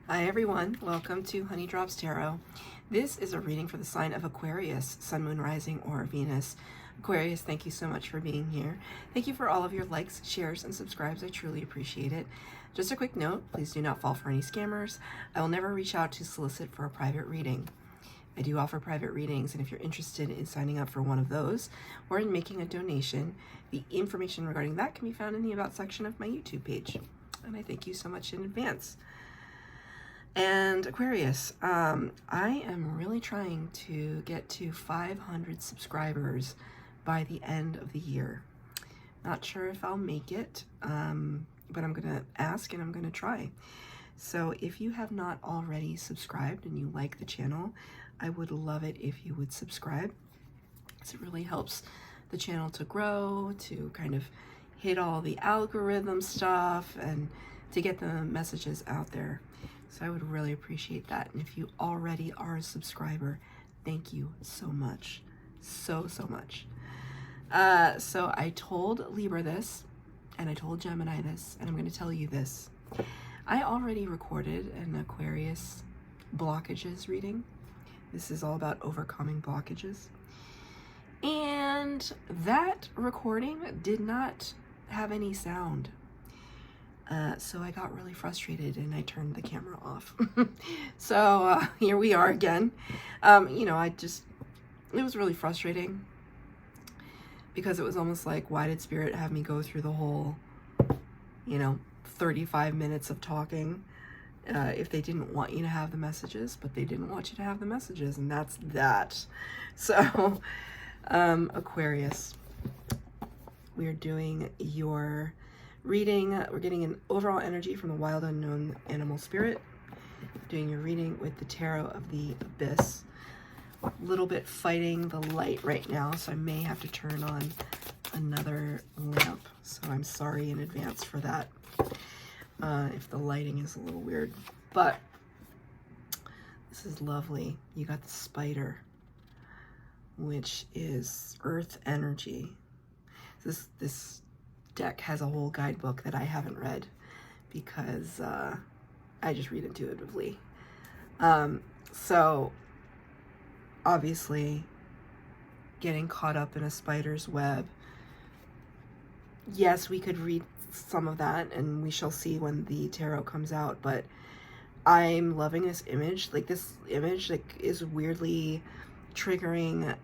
Hi everyone, welcome to Honey Drops Tarot. This is a reading for the sign of Aquarius, Sun, Moon, Rising, or Venus. Aquarius, thank you so much for being here. Thank you for all of your likes, shares, and subscribes. I truly appreciate it. Just a quick note, please do not fall for any scammers. I will never reach out to solicit for a private reading. I do offer private readings, and if you're interested in signing up for one of those or in making a donation, the information regarding that can be found in the About section of my YouTube page. And I thank you so much in advance. And Aquarius, I am really trying to get to 500 subscribers by the end of the year. Not sure if I'll make it, but I'm going to ask and I'm going to try. So if you have not already subscribed and you like the channel, I would love it if you would subscribe. It really helps the channel to grow, to kind of hit all the algorithm stuff and to get the messages out there. So I would really appreciate that. And if you already are a subscriber, thank you so much. So much. So I told Libra this, and I told Gemini this, and I'm going to tell you this. I already recorded an Aquarius blockages reading. This is all about overcoming blockages. And that recording did not have any sound. So I got really frustrated and I turned the camera off. So here we are again. It was really frustrating because it was almost like, why did Spirit have me go through the whole, 35 minutes of talking if they didn't want you to have the messages, but they didn't want you to have the messages, and that's that. So, Aquarius, we are doing your reading. We're getting an overall energy from the wild unknown animal spirit. Doing your reading with the tarot of the abyss. A little bit fighting the light right now, so I may have to turn on another lamp. So I'm sorry in advance for that. If the lighting is a little weird, but this is lovely. You got the spider, which is earth energy. This deck has a whole guidebook that I haven't read because I just read intuitively. So obviously getting caught up in a spider's web. Yes, we could read some of that and we shall see when the tarot comes out, but I'm loving this image. Like, this image is weirdly triggering.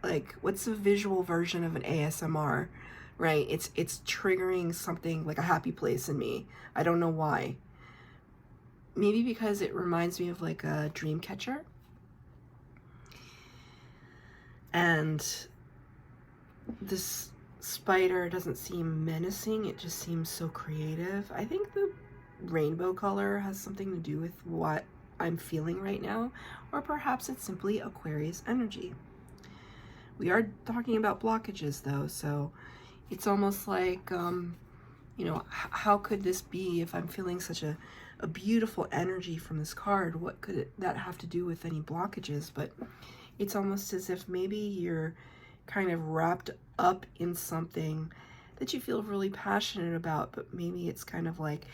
Like, what's the visual version of an ASMR? Right? It's triggering something like a happy place in me. I don't know why. Maybe because it reminds me of like a dream catcher. And this spider doesn't seem menacing. It just seems so creative. I think the rainbow color has something to do with what I'm feeling right now, or perhaps it's simply Aquarius energy. We are talking about blockages though, so it's almost like, how could this be if I'm feeling such a beautiful energy from this card? What could that have to do with any blockages? But it's almost as if maybe you're kind of wrapped up in something that you feel really passionate about, but maybe it's kind of like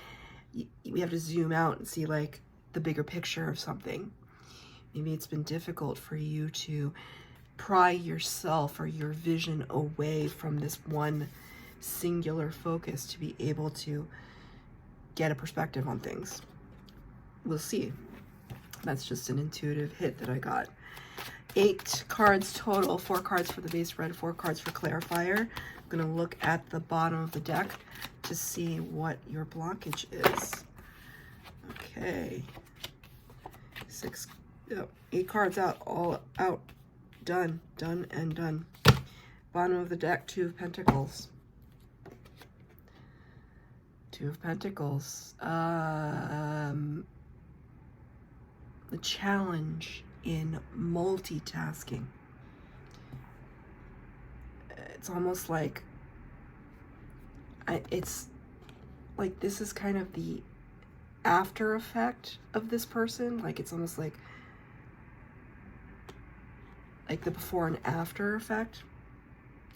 we have to zoom out and see like the bigger picture of something. Maybe it's been difficult for you to pry yourself or your vision away from this one singular focus to be able to get a perspective on things. We'll see. That's just an intuitive hit that I got. 8 cards total, 4 cards for the base red, 4 cards for clarifier. I'm going to look at the bottom of the deck to see what your blockage is. Okay. 8 cards out, all out. Done and done. Bottom of the deck, 2 of Pentacles. 2 of Pentacles. The challenge in multitasking. It's almost like it's like this is kind of the after effect of this person. Like, it's almost like the before and after effect.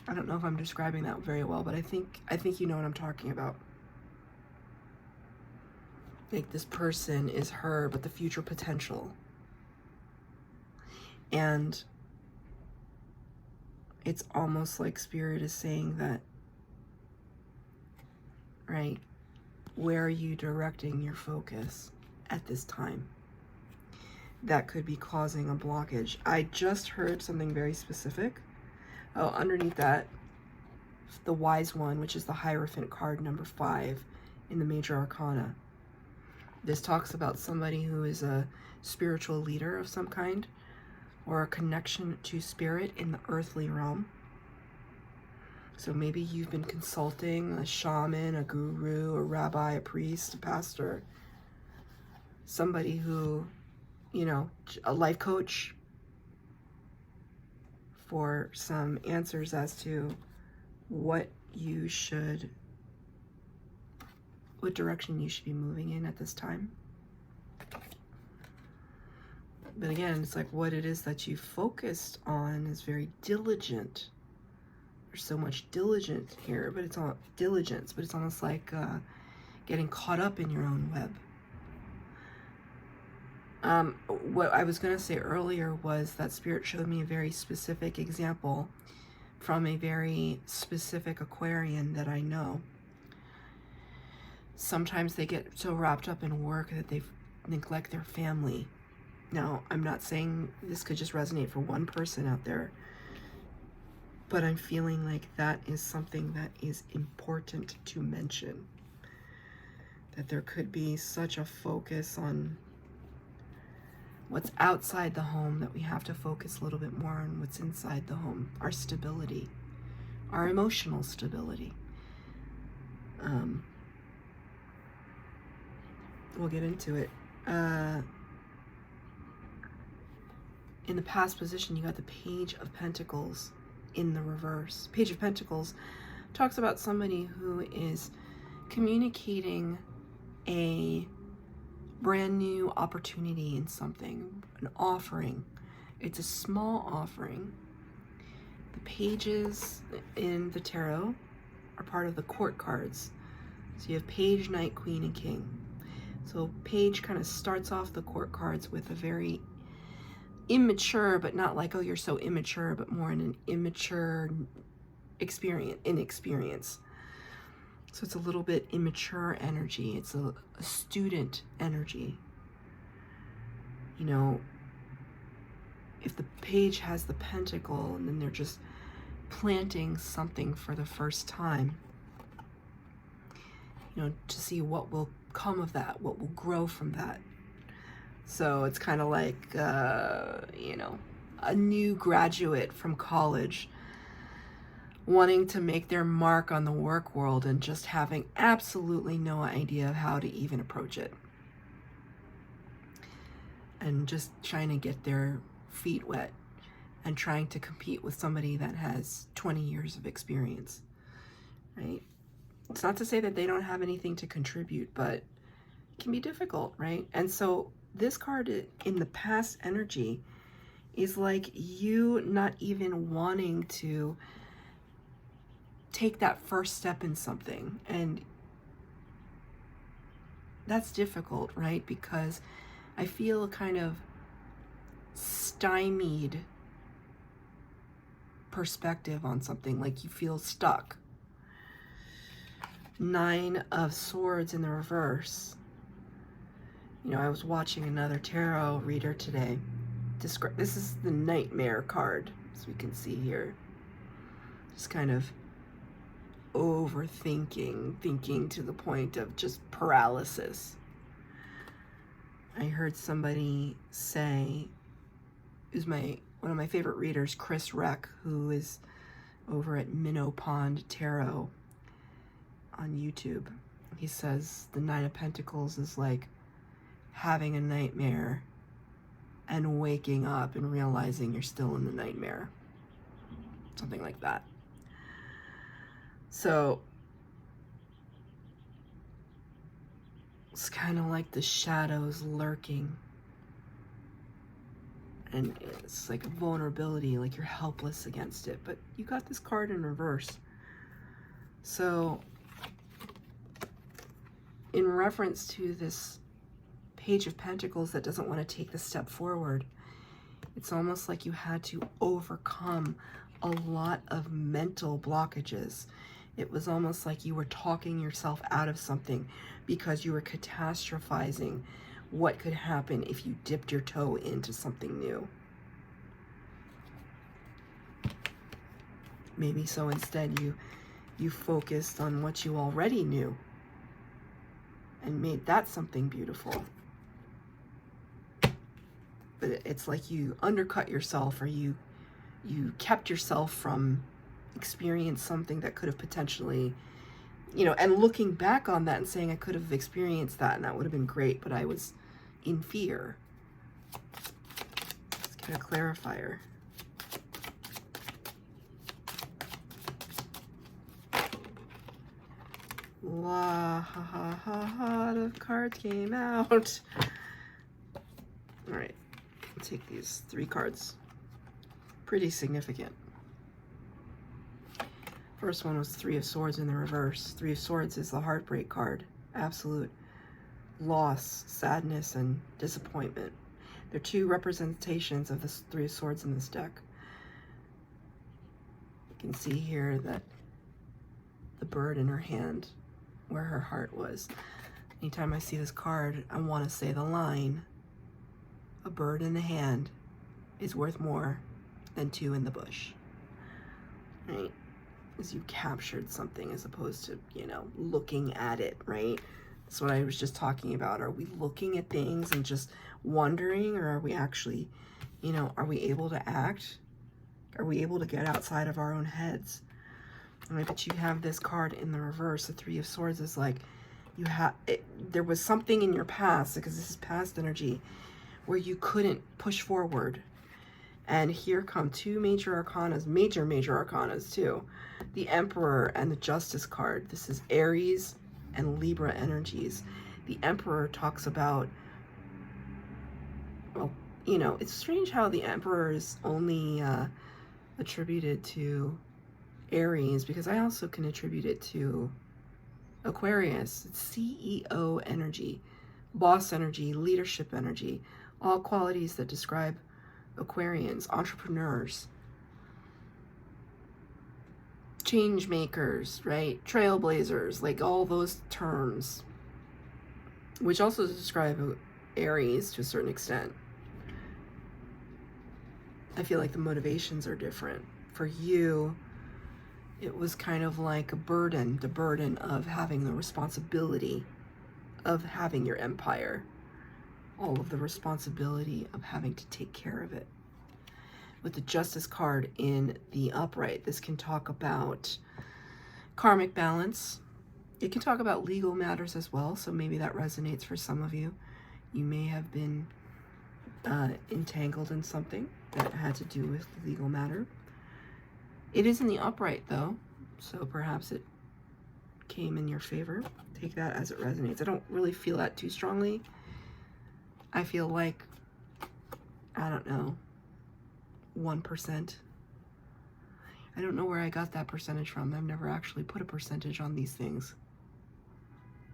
I don't know if I'm describing that very well, but I think you know what I'm talking about. like this person is her, but the future potential. And it's almost like Spirit is saying that, right? Where are you directing your focus at this time? That could be causing a blockage. I just heard something very specific. Oh, underneath that, the Wise One, which is the Hierophant card number 5 in the Major Arcana. This talks about somebody who is a spiritual leader of some kind, or a connection to spirit in the earthly realm. So maybe you've been consulting a shaman, a guru, a rabbi, a priest, a pastor, somebody who, you know, a life coach, for some answers as to what direction you should be moving in at this time. But again, it's like what it is that you focused on is very diligent. There's so much diligence here, but it's all diligence, but it's almost like getting caught up in your own web. What I was going to say earlier was that Spirit showed me a very specific example from a very specific Aquarian that I know. Sometimes they get so wrapped up in work that they neglect their family. Now, I'm not saying this could just resonate for one person out there, but I'm feeling like that is something that is important to mention. That there could be such a focus on what's outside the home that we have to focus a little bit more on what's inside the home, our stability, our emotional stability. We'll get into it. In the past position, you got the Page of Pentacles in the reverse. Page of Pentacles talks about somebody who is communicating a brand new opportunity in something, an offering. It's a small offering. The pages in the tarot are part of the court cards. So you have Page, Knight, Queen, and King. So Page kind of starts off the court cards with a very immature, but not like, oh, you're so immature, but more in an immature inexperience. So it's a little bit immature energy. It's a student energy. You know, if the page has the pentacle and then they're just planting something for the first time, you know, to see what will come of that, what will grow from that. So it's kind of like, you know, a new graduate from college wanting to make their mark on the work world and just having absolutely no idea of how to even approach it. And just trying to get their feet wet and trying to compete with somebody that has 20 years of experience, right? It's not to say that they don't have anything to contribute, but it can be difficult, right? And so this card in the past energy is like you not even wanting to take that first step in something. And that's difficult, right? Because I feel a kind of stymied perspective on something, like you feel stuck. 9 of Swords in the reverse. You know, I was watching another tarot reader today. This is the Nightmare card, as we can see here. Just kind of overthinking, thinking to the point of just paralysis. I heard somebody say, who's one of my favorite readers, Chris Reck, who is over at Minnow Pond Tarot on YouTube. He says the 9 of Pentacles is like having a nightmare and waking up and realizing you're still in the nightmare. Something like that. So it's kind of like the shadows lurking. And it's like a vulnerability, like you're helpless against it. But you got this card in reverse. So in reference to this Page of Pentacles that doesn't want to take the step forward. It's almost like you had to overcome a lot of mental blockages. It was almost like you were talking yourself out of something because you were catastrophizing what could happen if you dipped your toe into something new. Maybe so instead you focused on what you already knew and made that something beautiful. But it's like you undercut yourself, or you kept yourself from experiencing something that could have potentially, you know, and looking back on that and saying I could have experienced that and that would have been great, but I was in fear. Let's get a clarifier. La ha ha ha ha, the cards came out. All right, I'll take these 3 cards. Pretty significant. First one was 3 of Swords in the reverse. 3 of Swords is the heartbreak card. Absolute loss, sadness, and disappointment. They're 2 representations of the 3 of Swords in this deck. You can see here that the bird in her hand, where her heart was. Anytime I see this card, I want to say the line, a bird in the hand is worth more than 2 in the bush. Right? As you captured something as opposed to, you know, looking at it, right? That's what I was just talking about. Are we looking at things and just wondering, or are we actually, you know, are we able to act? Are we able to get outside of our own heads? Right, but you have this card in the reverse. The 3 of Swords is like you have there was something in your past, because this is past energy, where you couldn't push forward. And here come 2 major arcanas, major arcanas too. The Emperor and the Justice card. This is Aries and Libra energies. The Emperor talks about, well, you know, it's strange how the Emperor is only attributed to Aries, because I also can attribute it to Aquarius. It's CEO energy, boss energy, leadership energy, all qualities that describe Aquarians, entrepreneurs, change makers, right? Trailblazers, like all those terms, which also describe Aries to a certain extent. I feel like the motivations are different. For you, it was kind of like a burden, the burden of having the responsibility of having your empire, all of the responsibility of having to take care of it. With the Justice card in the upright, this can talk about karmic balance. It can talk about legal matters as well, so maybe that resonates for some of you. You may have been entangled in something that had to do with the legal matter. It is in the upright though, so perhaps it came in your favor. Take that as it resonates. I don't really feel that too strongly. I feel like, I don't know, 1%. I don't know where I got that percentage from. I've never actually put a percentage on these things.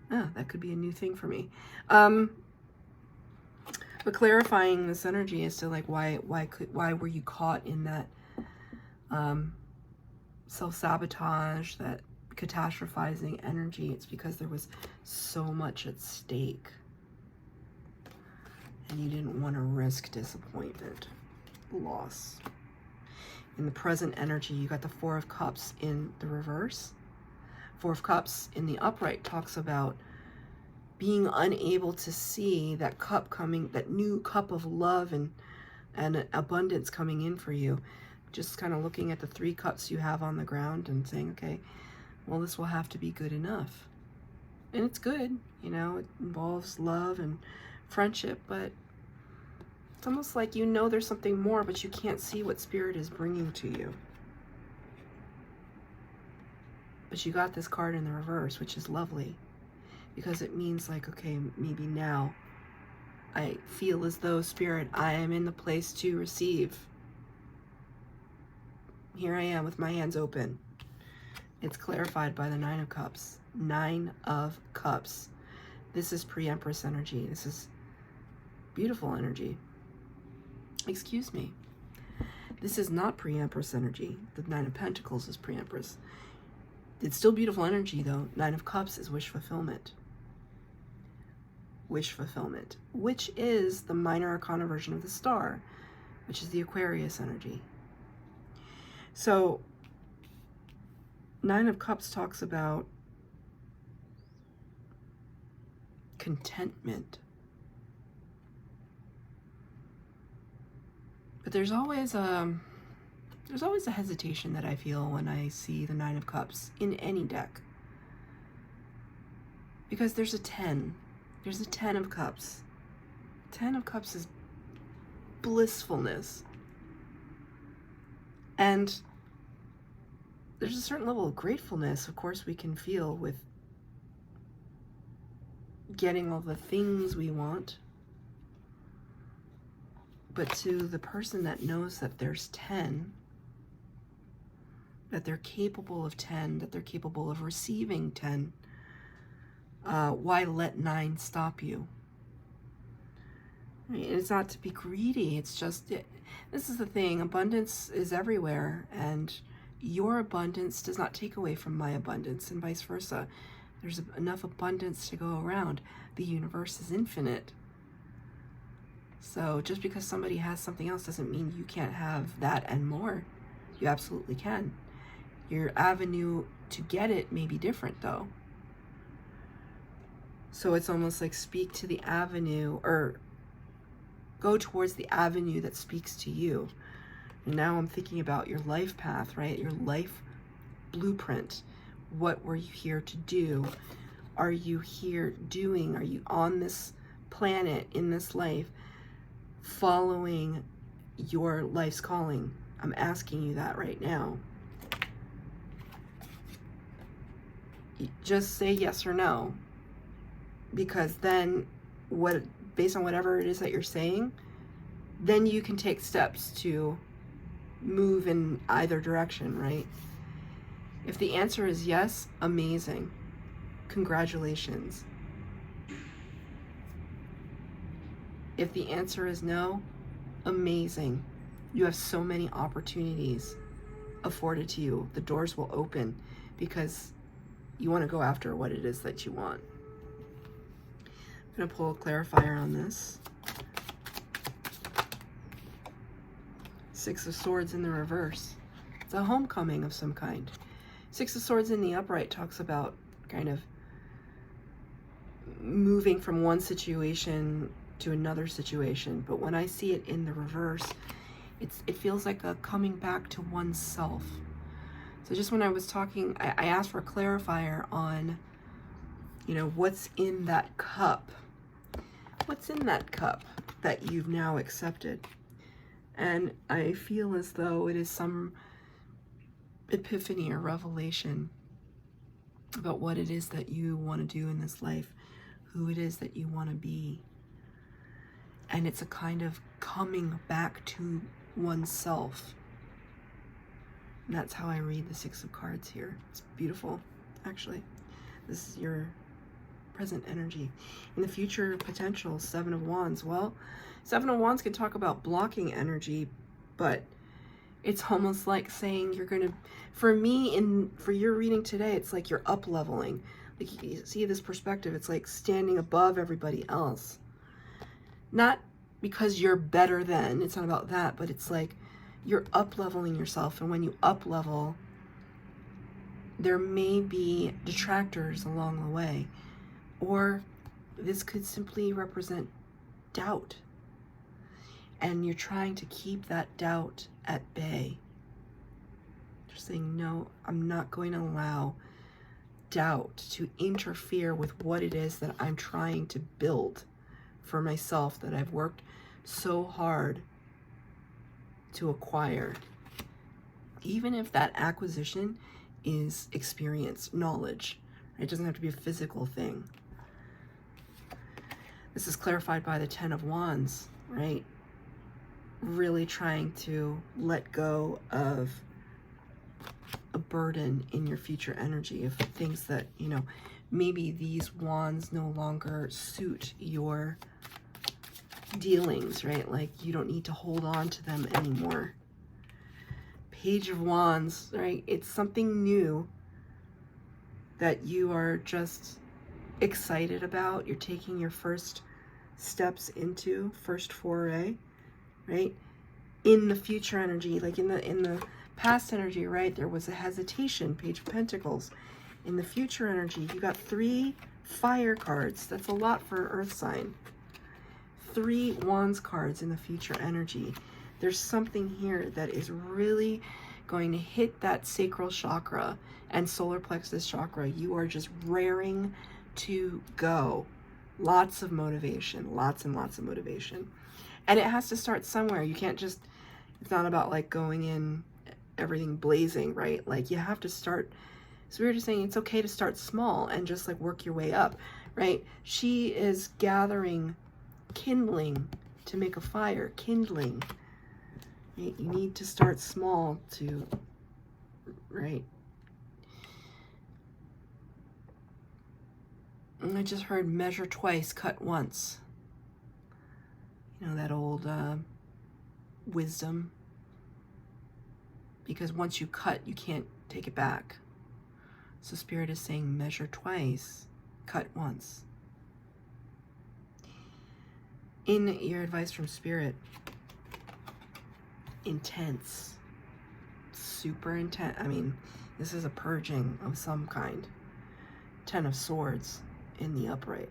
Ah, that could be a new thing for me. But clarifying this energy as to like why were you caught in that self-sabotage, that catastrophizing energy? It's because there was so much at stake and you didn't want to risk disappointment, loss. In the present energy, you got the 4 of Cups in the reverse. 4 of Cups in the upright talks about being unable to see that cup coming, that new cup of love and abundance coming in for you. Just kind of looking at the 3 cups you have on the ground and saying, okay, well, this will have to be good enough. And it's good, you know, it involves love and friendship, but it's almost like you know there's something more, but you can't see what Spirit is bringing to you. But you got this card in the reverse, which is lovely, because it means like, okay, maybe now I feel as though, Spirit, I am in the place to receive. Here I am with my hands open. It's clarified by the 9 of Cups. 9 of Cups. This is pre-Empress energy. This is Beautiful energy. Excuse me. This is not pre-Empress energy. The Nine of Pentacles is pre-Empress. It's still beautiful energy, though. Nine of Cups is wish fulfillment. Wish fulfillment, which is the minor arcana version of the star, which is the Aquarius energy. So, Nine of Cups talks about contentment. But there's always a hesitation that I feel when I see the Nine of Cups in any deck. Because there's a 10. There's a 10 of Cups. 10 of Cups is blissfulness. And there's a certain level of gratefulness, of course, we can feel with getting all the things we want. But to the person that knows that there's 10, that they're capable of 10, that they're capable of receiving 10, why let 9 stop you? Right? It's not to be greedy. It's just, this is the thing, abundance is everywhere, and your abundance does not take away from my abundance, and vice versa. There's enough abundance to go around. The universe is infinite. So just because somebody has something else doesn't mean you can't have that and more. You absolutely can. Your avenue to get it may be different, though. So it's almost like speak to the avenue, or go towards the avenue that speaks to you. And now I'm thinking about your life path, right? Your life blueprint. What were you here to do? Are you here doing? Are you on this planet, in this life, following your life's calling? I'm asking you that right now. Just say yes or no, because then based on whatever it is that you're saying, then you can take steps to move in either direction, right? If the answer is yes, amazing. Congratulations. If the answer is no, amazing. You have so many opportunities afforded to you. The doors will open because you want to go after what it is that you want. I'm going to pull a clarifier on this. Six of Swords in the reverse. It's a homecoming of some kind. Six of Swords in the upright talks about kind of moving from one situation to another situation, but when I see it in the reverse, it feels like a coming back to oneself. So just when I was talking, I asked for a clarifier on, you know, what's in that cup? What's in that cup that you've now accepted? And I feel as though it is some epiphany or revelation about what it is that you want to do in this life, who it is that you want to be. And it's a kind of coming back to oneself. And that's how I read the Six of Cards here. It's beautiful, actually. This is your present energy. In the future potential, Seven of Wands. Well, Seven of Wands can talk about blocking energy, but it's almost like saying you're going to, for me, for your reading today, it's like you're up leveling. Like you see this perspective, it's like standing above everybody else. Not because you're better than, it's not about that, but it's like you're up leveling yourself. And when you up level, there may be detractors along the way. Or this could simply represent doubt. And you're trying to keep that doubt at bay. You're saying, no, I'm not going to allow doubt to interfere with what it is that I'm trying to build for myself, that I've worked so hard to acquire. Even if that acquisition is experience, knowledge. It doesn't have to be a physical thing. This is clarified by the Ten of Wands, right? Really trying to let go of a burden in your future energy, of things that, you know, maybe these wands no longer suit your dealings, right? Like you don't need to hold on to them anymore. Page of Wands, right? It's something new that you are just excited about. You're taking your first steps into, first foray, right? In the future energy, like in the past energy, right? There was a hesitation, Page of Pentacles. In the future energy, you got 3 fire cards. That's a lot for an earth sign. 3 wands cards in the future energy. There's something here that is really going to hit that sacral chakra and solar plexus chakra. You are just raring to go. Lots of motivation, lots and lots of motivation. And it has to start somewhere. You can't just, it's not about like going in everything blazing, right? Like you have to start. So we were just saying it's okay to start small and just like work your way up, right? She is gathering kindling to make a fire, kindling. Right? You need to start small to, right? And I just heard measure twice, cut once. You know, that old wisdom. Because once you cut, you can't take it back. So Spirit is saying measure twice, cut once. In your advice from Spirit, intense, super intense. I mean, this is a purging of some kind. 10 of Swords in the upright.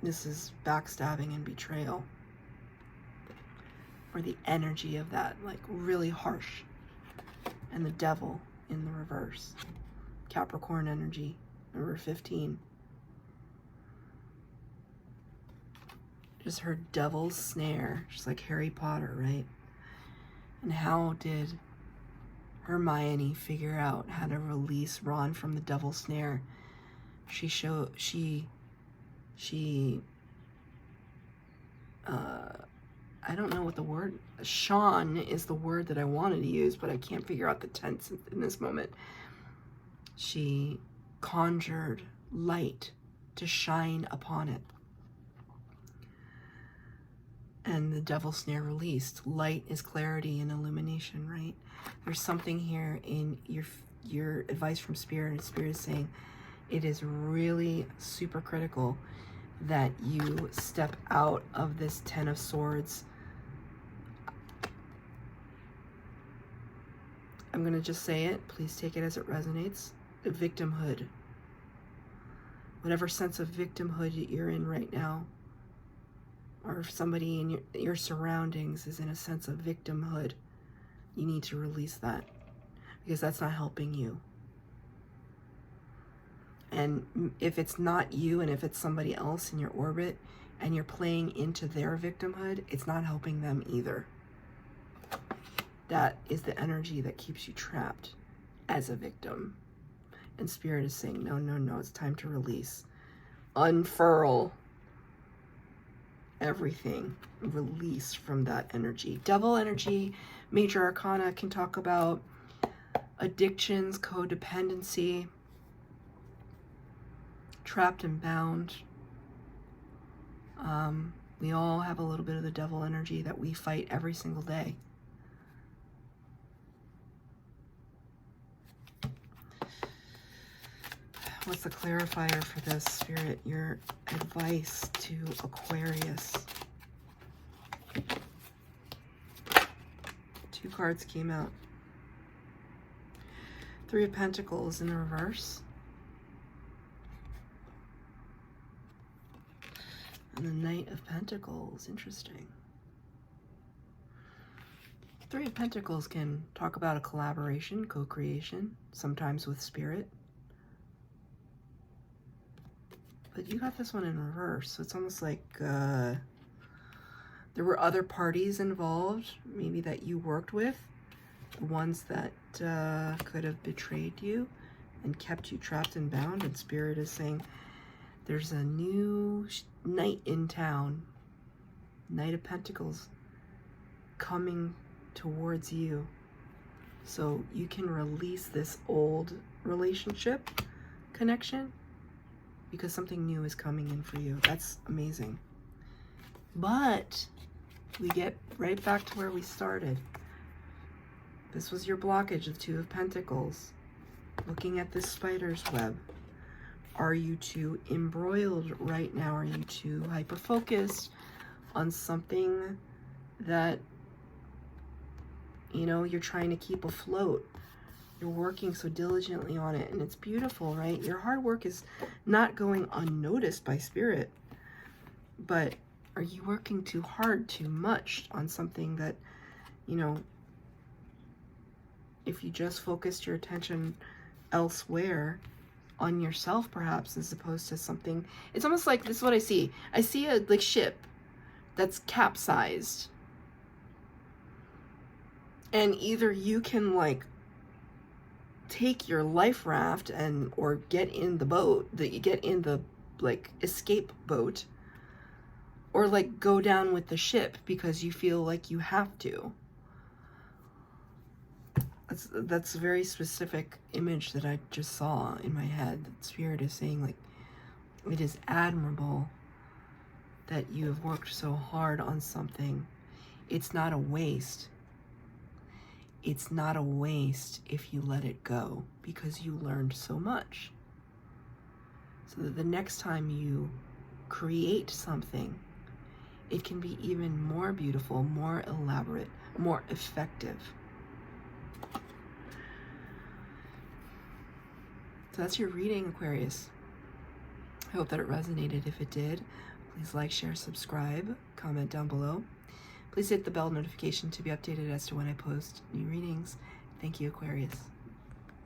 This is backstabbing and betrayal. Or the energy of that, like really harsh. And the Devil in the reverse. Capricorn energy, number 15. Just heard Devil's Snare, just like Harry Potter, right? And how did Hermione figure out how to release Ron from the Devil's Snare? I don't know what the word, Sean is the word that I wanted to use, but I can't figure out the tense in this moment. She conjured light to shine upon it. And the Devil's Snare released. Light is clarity and illumination, right? There's something here in your advice from Spirit, and Spirit is saying it is really super critical that you step out of this 10 of Swords. I'm going to just say it. Please take it as it resonates. Victimhood. Whatever sense of victimhood you're in right now, or if somebody in your surroundings is in a sense of victimhood, you need to release that, because that's not helping you. And if it's not you, and if it's somebody else in your orbit and you're playing into their victimhood, it's not helping them either. That is the energy that keeps you trapped as a victim. And Spirit is saying, no, no, no, it's time to release. Unfurl everything. Release from that energy. Devil energy, major arcana, can talk about addictions, codependency, trapped and bound. We all have a little bit of the devil energy that we fight every single day. What's the clarifier for this, Spirit? Your advice to Aquarius. 2 cards came out. 3 of Pentacles in the reverse. And the Knight of Pentacles. Interesting. 3 of Pentacles can talk about a collaboration, co-creation, sometimes with Spirit. But you got this one in reverse, so it's almost like there were other parties involved, maybe that you worked with, the ones that could have betrayed you and kept you trapped and bound. And Spirit is saying there's a new knight in town, Knight of Pentacles, coming towards you, so you can release this old relationship connection, because something new is coming in for you. That's amazing. But we get right back to where we started. This was your blockage of Two of Pentacles. Looking at this spider's web. Are you too embroiled right now? Are you too hyper-focused on something that, you know, you're trying to keep afloat? You're working so diligently on it, and it's beautiful, right? Your hard work is not going unnoticed by Spirit, but are you working too hard, too much on something that, you know, if you just focused your attention elsewhere, on yourself perhaps, as opposed to something, it's almost like, this is what I see. I see a like ship that's capsized, and either you can like take your life raft and or get in the boat, that you get in the like escape boat, or like go down with the ship because you feel like you have to. That's a very specific image that I just saw in my head. That Spirit is saying, like, it is admirable that you have worked so hard on something. It's not a waste. It's not a waste if you let it go, because you learned so much. So that the next time you create something, it can be even more beautiful, more elaborate, more effective. So that's your reading, Aquarius. I hope that it resonated. If it did, please like, share, subscribe, comment down below. Please hit the bell notification to be updated as to when I post new readings. Thank you, Aquarius.